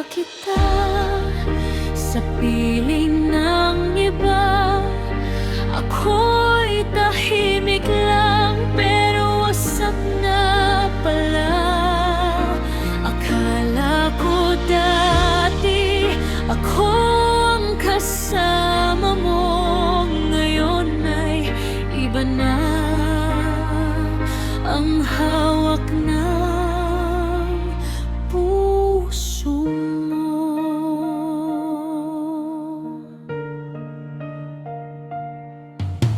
kita sa piling ng iba. Ako'y tahimik lang pero wasak na pala. Akala ko dati ako ang kasama mo, ngayon ay iba na ang hawak ng puso mo.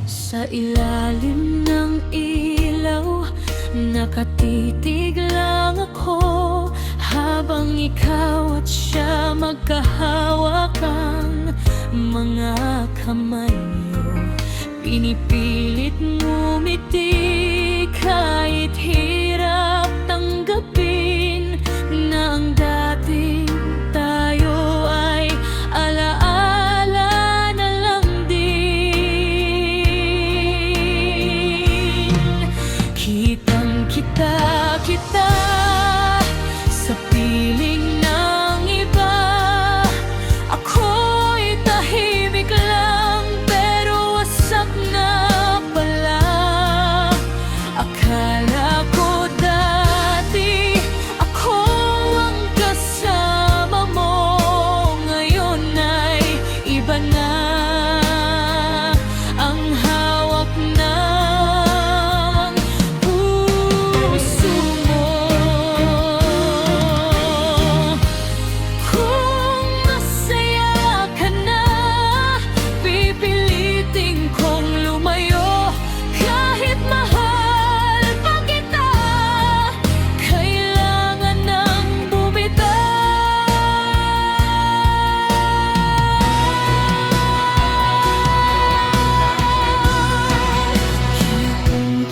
Sa ilalim ng ilaw, nakatitig lang ako, habang ikaw at siya magkahawak ang mga kamay niyo. Pinipilit ngumiti kahit hirap tanggapin na ang dating tayo ay alaala na lang din. Kitang-kita kita sa piling ng iba. Ako'y tahimik lang pero wasak na pala. Akala ko dati ako ang kasama mo, ngayon ay iba na ang hawak ng puso mo. Kung masaya ka na, pipilitin kong lumayo. Kahit mahal pa kita, kailangan nang bumitaw.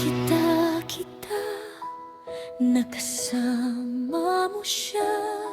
Kitang-kita, nakasama mo siya.